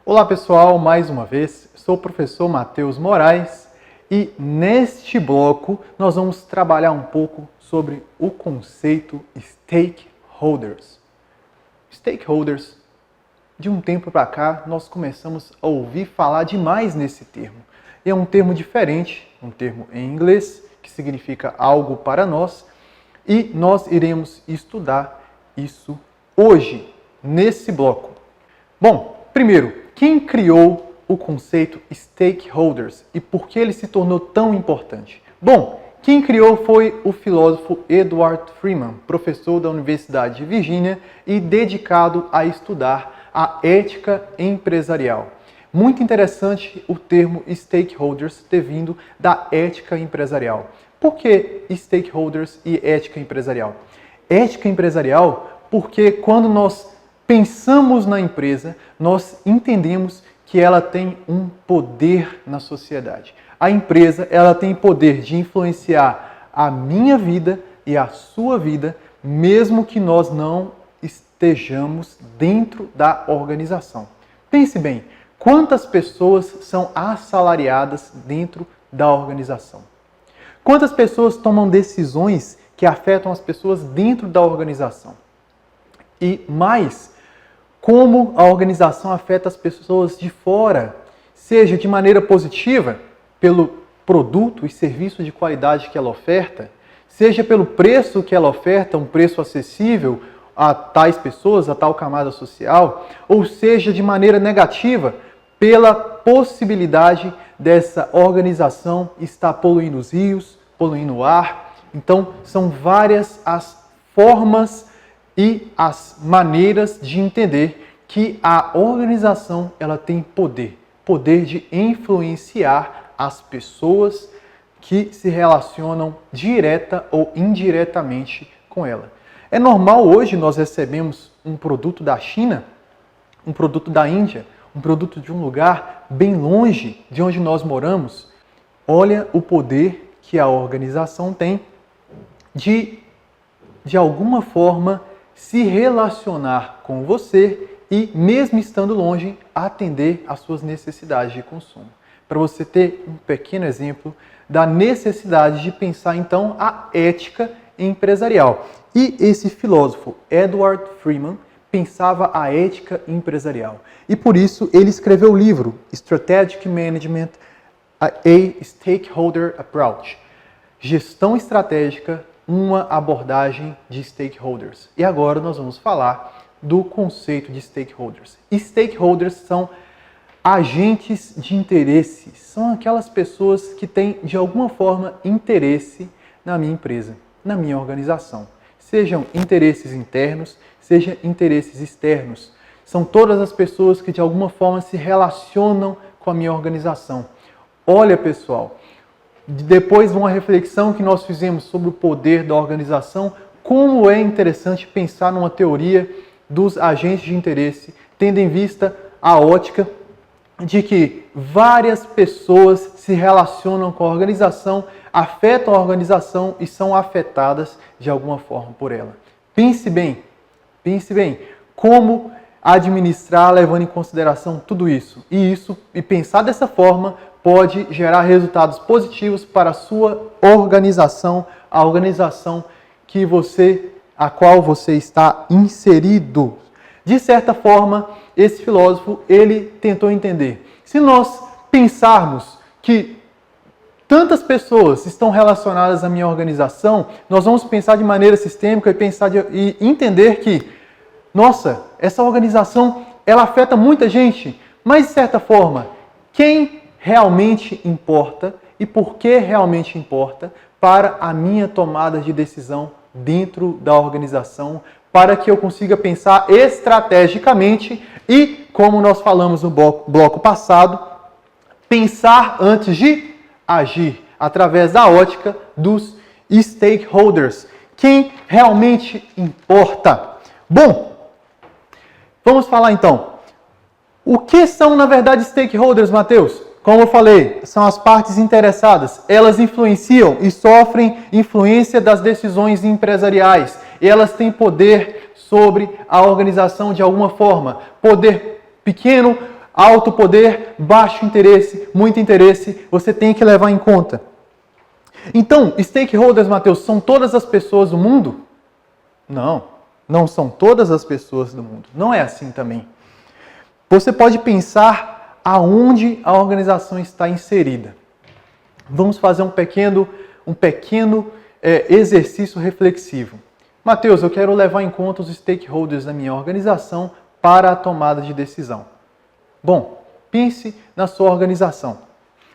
Olá pessoal, mais uma vez, sou o professor Matheus Moraes e neste bloco nós vamos trabalhar um pouco sobre o conceito stakeholders. Stakeholders, de um tempo para cá, nós começamos a ouvir falar demais nesse termo. É um termo diferente, um termo em inglês, que significa algo para nós, e nós iremos estudar isso hoje, nesse bloco. Bom, primeiro, quem criou o conceito stakeholders e por que ele se tornou tão importante? Bom, quem criou foi o filósofo Edward Freeman, professor da Universidade de Virgínia e dedicado a estudar a ética empresarial. Muito interessante o termo stakeholders ter vindo da ética empresarial. Por que stakeholders e ética empresarial? Ética empresarial porque quando nós pensamos na empresa, nós entendemos que ela tem um poder na sociedade. A empresa, ela tem poder de influenciar a minha vida e a sua vida, mesmo que nós não estejamos dentro da organização. Pense bem, quantas pessoas são assalariadas dentro da organização? Quantas pessoas tomam decisões que afetam as pessoas dentro da organização? E mais, como a organização afeta as pessoas de fora, seja de maneira positiva, pelo produto e serviço de qualidade que ela oferta, seja pelo preço que ela oferta, um preço acessível a tais pessoas, a tal camada social, ou seja de maneira negativa, pela possibilidade dessa organização estar poluindo os rios, poluindo o ar. Então, são várias as formas e as maneiras de entender que a organização ela tem poder de influenciar as pessoas que se relacionam direta ou indiretamente com ela. É normal hoje nós recebemos um produto da China, um produto da Índia, um produto de um lugar bem longe de onde nós moramos. Olha o poder que a organização tem de alguma forma, se relacionar com você e, mesmo estando longe, atender às suas necessidades de consumo. Para você ter um pequeno exemplo da necessidade de pensar, então, a ética empresarial. E esse filósofo, Edward Freeman, pensava a ética empresarial. E por isso ele escreveu o livro Strategic Management, a Stakeholder Approach. Gestão estratégica, uma abordagem de stakeholders. E agora nós vamos falar do conceito de stakeholders. Stakeholders são agentes de interesse, são aquelas pessoas que têm de alguma forma interesse na minha empresa, na minha organização. Sejam interesses internos, sejam interesses externos. São todas as pessoas que de alguma forma se relacionam com a minha organização. Olha, pessoal, depois de uma reflexão que nós fizemos sobre o poder da organização, como é interessante pensar numa teoria dos agentes de interesse, tendo em vista a ótica de que várias pessoas se relacionam com a organização, afetam a organização e são afetadas de alguma forma por ela. Pense bem, como administrar levando em consideração tudo isso. E pensar dessa forma pode gerar resultados positivos para a sua organização, a organização a qual você está inserido. De certa forma, esse filósofo, ele tentou entender. Se nós pensarmos que tantas pessoas estão relacionadas à minha organização, nós vamos pensar de maneira sistêmica e entender que, nossa, essa organização, ela afeta muita gente, mas de certa forma, quem realmente importa e por que realmente importa para a minha tomada de decisão dentro da organização, para que eu consiga pensar estrategicamente e, como nós falamos no bloco passado, pensar antes de agir, através da ótica dos stakeholders. Quem realmente importa? Bom, vamos falar então. O que são, na verdade, stakeholders, Matheus? Como eu falei, são as partes interessadas. Elas influenciam e sofrem influência das decisões empresariais. E elas têm poder sobre a organização de alguma forma. Poder pequeno alto poder, baixo interesse, muito interesse, você tem que levar em conta. Então, stakeholders, Matheus, são todas as pessoas do mundo? Não, não são todas as pessoas do mundo. Não é assim também. Você pode pensar aonde a organização está inserida. Vamos fazer um pequeno exercício reflexivo. Matheus, eu quero levar em conta os stakeholders da minha organização para a tomada de decisão. Bom, pense na sua organização.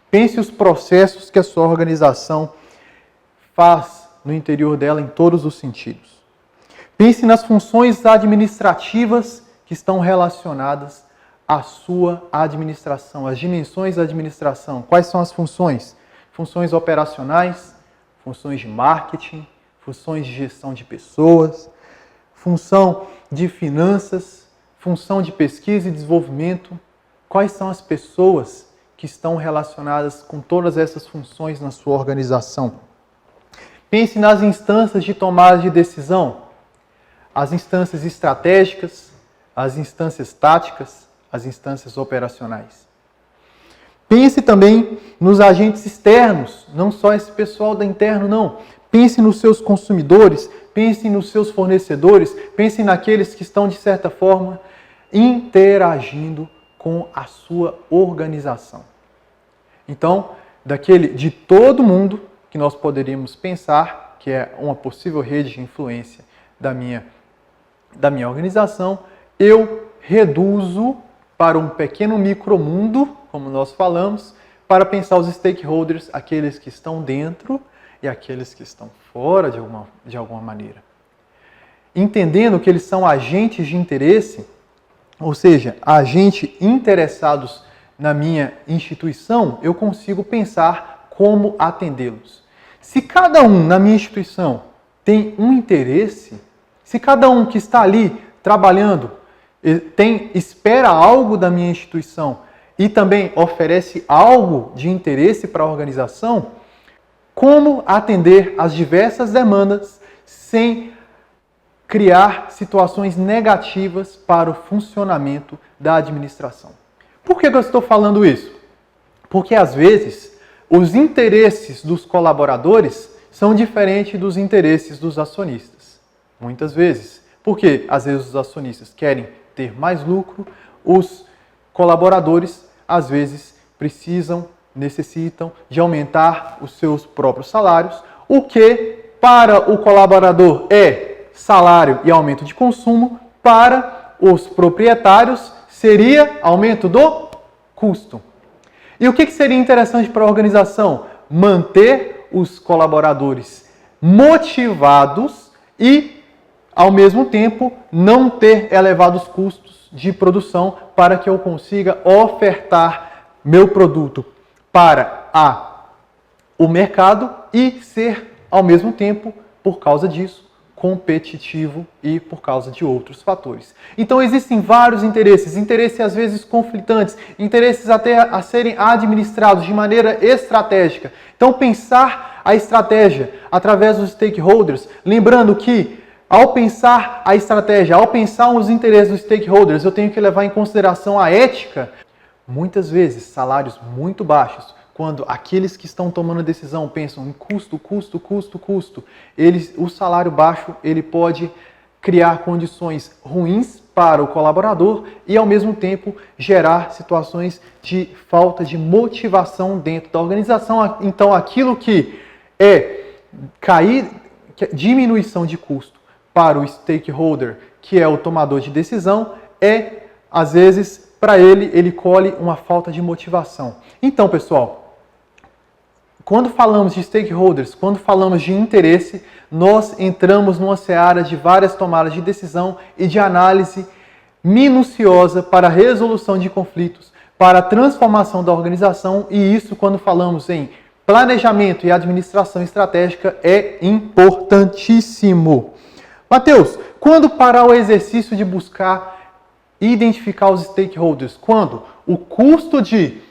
Pense os processos que a sua organização faz no interior dela em todos os sentidos. Pense nas funções administrativas que estão relacionadas à sua administração, as dimensões da administração. Quais são as funções? Funções operacionais, funções de marketing, funções de gestão de pessoas, função de finanças, função de pesquisa e desenvolvimento. Quais são as pessoas que estão relacionadas com todas essas funções na sua organização? Pense nas instâncias de tomada de decisão, as instâncias estratégicas, as instâncias táticas, as instâncias operacionais. Pense também nos agentes externos, não só esse pessoal da interno, não. Pense nos seus consumidores, pense nos seus fornecedores, pense naqueles que estão, de certa forma, interagindo com a sua organização. Então, de todo mundo que nós poderíamos pensar, que é uma possível rede de influência da minha organização, eu reduzo para um pequeno micromundo, como nós falamos, para pensar os stakeholders, aqueles que estão dentro e aqueles que estão fora de alguma maneira. Entendendo que eles são agentes de interesse, ou seja, agentes interessados na minha instituição, eu consigo pensar como atendê-los. Se cada um na minha instituição tem um interesse, se cada um que está ali trabalhando espera algo da minha instituição e também oferece algo de interesse para a organização, como atender às diversas demandas sem criar situações negativas para o funcionamento da administração? Por que eu estou falando isso? Porque às vezes os interesses dos colaboradores são diferentes dos interesses dos acionistas. Muitas vezes. Porque às vezes os acionistas querem ter mais lucro, os colaboradores às vezes necessitam de aumentar os seus próprios salários, o que para o colaborador é salário e aumento de consumo, para os proprietários seria aumento do custo. E o que seria interessante para a organização? Manter os colaboradores motivados e, ao mesmo tempo, não ter elevados custos de produção para que eu consiga ofertar meu produto para o mercado e ser, ao mesmo tempo, por causa disso, competitivo e por causa de outros fatores. Então existem vários interesses às vezes conflitantes, interesses até a serem administrados de maneira estratégica. Então pensar a estratégia através dos stakeholders, lembrando que ao pensar a estratégia, ao pensar os interesses dos stakeholders, eu tenho que levar em consideração a ética. Muitas vezes, salários muito baixos, quando aqueles que estão tomando a decisão pensam em custo, o salário baixo ele pode criar condições ruins para o colaborador e, ao mesmo tempo, gerar situações de falta de motivação dentro da organização. Então, aquilo que é diminuição de custo para o stakeholder, que é o tomador de decisão, às vezes, para ele colhe uma falta de motivação. Então, pessoal, quando falamos de stakeholders, quando falamos de interesse, nós entramos numa seara de várias tomadas de decisão e de análise minuciosa para a resolução de conflitos, para a transformação da organização, e isso, quando falamos em planejamento e administração estratégica, é importantíssimo. Matheus, quando parar o exercício de buscar identificar os stakeholders? Quando o custo de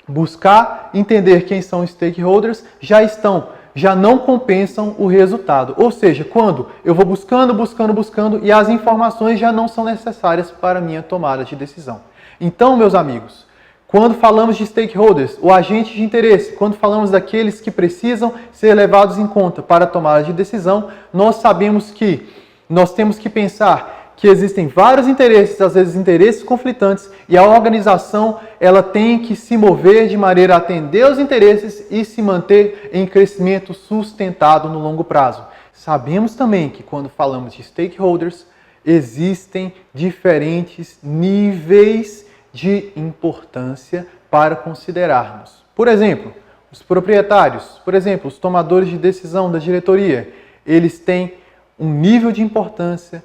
buscar entender quem são os stakeholders já não compensam o resultado. Ou seja, quando eu vou buscando e as informações já não são necessárias para a minha tomada de decisão. Então, meus amigos, quando falamos de stakeholders, o agente de interesse, quando falamos daqueles que precisam ser levados em conta para a tomada de decisão, nós sabemos que nós temos que pensar que existem vários interesses, às vezes interesses conflitantes, e a organização ela tem que se mover de maneira a atender os interesses e se manter em crescimento sustentado no longo prazo. Sabemos também que quando falamos de stakeholders, existem diferentes níveis de importância para considerarmos. Por exemplo, os proprietários, por exemplo, os tomadores de decisão da diretoria, eles têm um nível de importância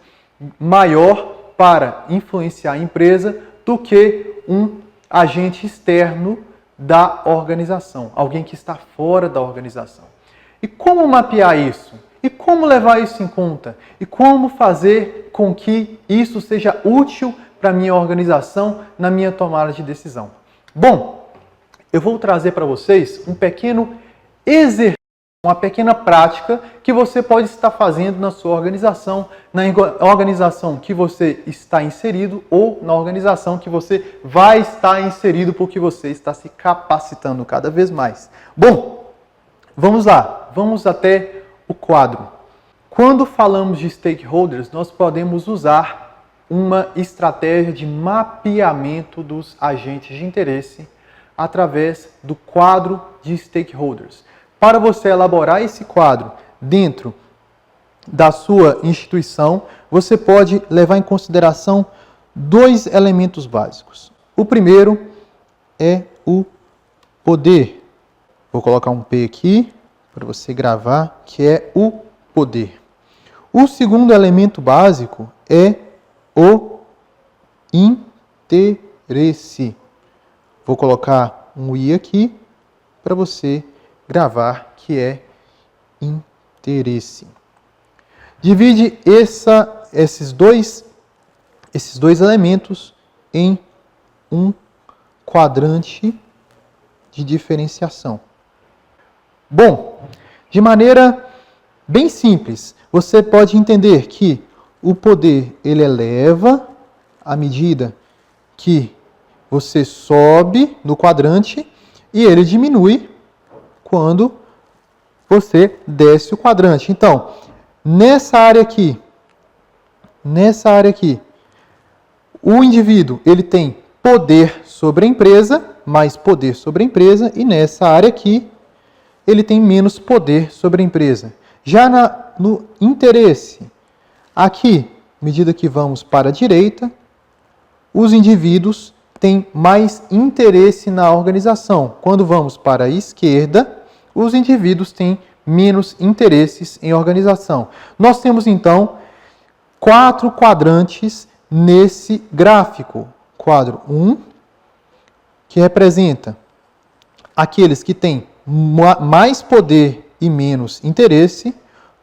maior para influenciar a empresa do que um agente externo da organização, alguém que está fora da organização. E como mapear isso? E como levar isso em conta? E como fazer com que isso seja útil para a minha organização na minha tomada de decisão? Bom, eu vou trazer para vocês um pequeno exercício, uma pequena prática que você pode estar fazendo na sua organização, na organização que você está inserido ou na organização que você vai estar inserido porque você está se capacitando cada vez mais. Bom, vamos lá, vamos até o quadro. Quando falamos de stakeholders, nós podemos usar uma estratégia de mapeamento dos agentes de interesse através do quadro de stakeholders. Para você elaborar esse quadro dentro da sua instituição, você pode levar em consideração dois elementos básicos. O primeiro é o poder. Vou colocar um P aqui para você gravar, que é o poder. O segundo elemento básico é o interesse. Vou colocar um I aqui para você gravar, que é interesse. Divide esses dois elementos em um quadrante de diferenciação. Bom, de maneira bem simples, você pode entender que o poder ele eleva à medida que você sobe no quadrante e ele diminui quando você desce o quadrante. Então, nessa área aqui, o indivíduo ele tem poder sobre a empresa, mais poder sobre a empresa, e nessa área aqui, ele tem menos poder sobre a empresa. Já no interesse, aqui, à medida que vamos para a direita, os indivíduos têm mais interesse na organização. Quando vamos para a esquerda, os indivíduos têm menos interesses em organização. Nós temos, então, 4 quadrantes nesse gráfico. Quadro 1, que representa aqueles que têm mais poder e menos interesse.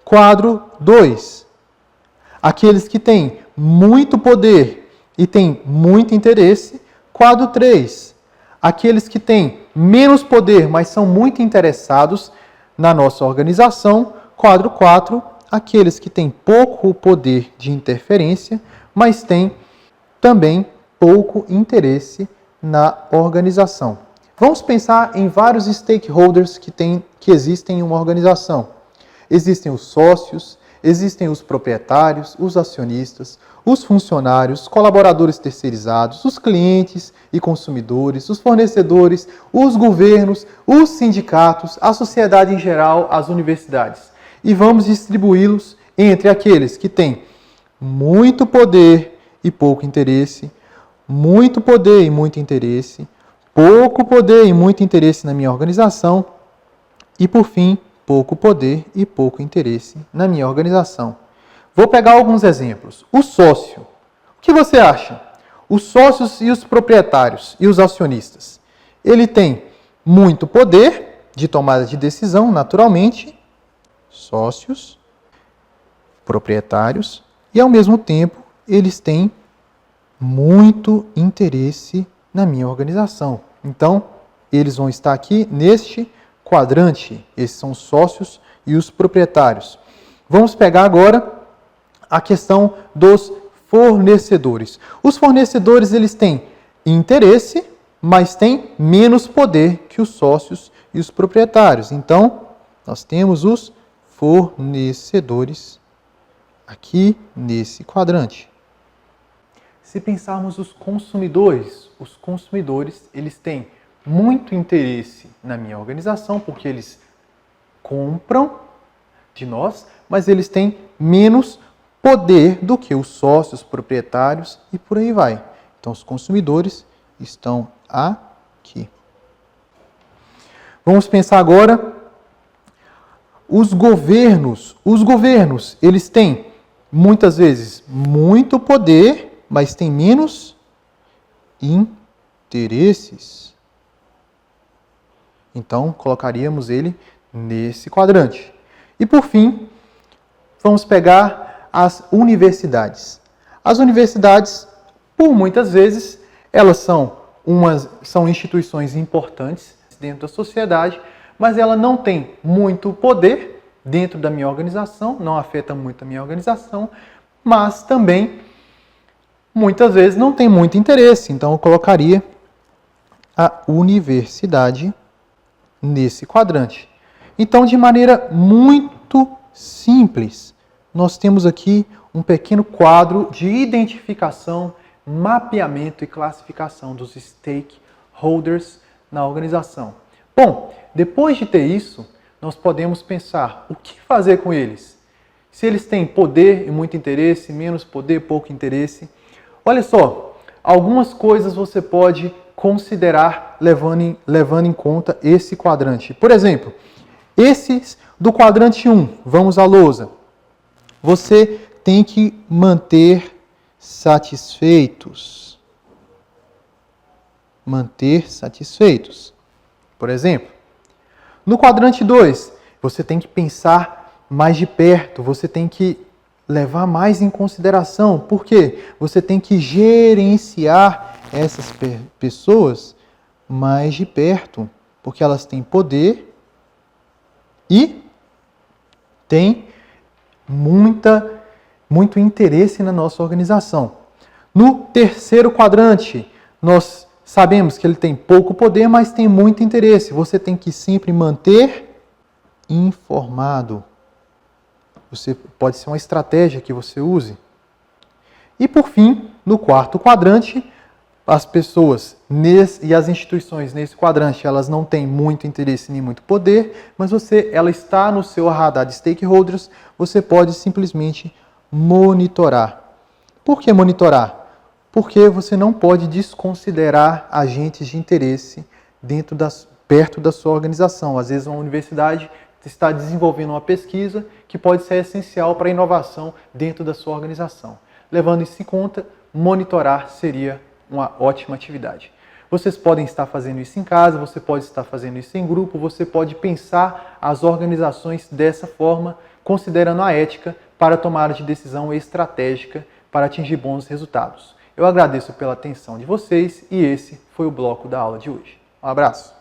Quadro 2, aqueles que têm muito poder e têm muito interesse. Quadro 3, aqueles que têm menos poder, mas são muito interessados na nossa organização. Quadro 4, aqueles que têm pouco poder de interferência, mas têm também pouco interesse na organização. Vamos pensar em vários stakeholders que existem em uma organização. Existem os sócios, existem os proprietários, os acionistas, os funcionários, colaboradores terceirizados, os clientes e consumidores, os fornecedores, os governos, os sindicatos, a sociedade em geral, as universidades. E vamos distribuí-los entre aqueles que têm muito poder e pouco interesse, muito poder e muito interesse, pouco poder e muito interesse na minha organização e, por fim, pouco poder e pouco interesse na minha organização. Vou pegar alguns exemplos. O sócio. O que você acha? Os sócios e os proprietários e os acionistas. Ele tem muito poder de tomada de decisão, naturalmente. Sócios, proprietários. E, ao mesmo tempo, eles têm muito interesse na minha organização. Então, eles vão estar aqui neste quadrante. Esses são os sócios e os proprietários. Vamos pegar agora a questão dos fornecedores. Os fornecedores eles têm interesse, mas tem menos poder que os sócios e os proprietários. Então, nós temos os fornecedores aqui nesse quadrante. Se pensarmos os consumidores eles têm muito interesse na minha organização, porque eles compram de nós, mas eles têm menos poder do que os sócios, proprietários e por aí vai. Então, os consumidores estão aqui. Vamos pensar agora os governos. Os governos, eles têm muitas vezes muito poder, mas têm menos interesses. Então, colocaríamos ele nesse quadrante. E por fim, vamos pegar as universidades. As universidades, por muitas vezes, elas são instituições importantes dentro da sociedade, mas ela não tem muito poder dentro da minha organização, não afeta muito a minha organização, mas também, muitas vezes, não tem muito interesse. Então, eu colocaria a universidade nesse quadrante. Então, de maneira muito simples, nós temos aqui um pequeno quadro de identificação, mapeamento e classificação dos stakeholders na organização. Bom, depois de ter isso, nós podemos pensar o que fazer com eles. Se eles têm poder e muito interesse, menos poder, pouco interesse. Olha só, algumas coisas você pode considerar levando em conta esse quadrante. Por exemplo, esses do quadrante 1, vamos à lousa. Você tem que manter satisfeitos. Manter satisfeitos. Por exemplo, no quadrante 2, você tem que pensar mais de perto, você tem que levar mais em consideração. Por quê? Você tem que gerenciar essas pessoas mais de perto, porque elas têm poder e têm muito interesse na nossa organização. No terceiro quadrante, nós sabemos que ele tem pouco poder, mas tem muito interesse. Você tem que sempre manter informado. Pode ser uma estratégia que você use. E por fim, no quarto quadrante, as pessoas e as instituições nesse quadrante, elas não têm muito interesse nem muito poder, mas ela está no seu radar de stakeholders, você pode simplesmente monitorar. Por que monitorar? Porque você não pode desconsiderar agentes de interesse perto da sua organização. Às vezes uma universidade está desenvolvendo uma pesquisa que pode ser essencial para a inovação dentro da sua organização. Levando isso em conta, monitorar seria uma ótima atividade. Vocês podem estar fazendo isso em casa, você pode estar fazendo isso em grupo, você pode pensar as organizações dessa forma, considerando a ética para a tomada de decisão estratégica para atingir bons resultados. Eu agradeço pela atenção de vocês e esse foi o bloco da aula de hoje. Um abraço!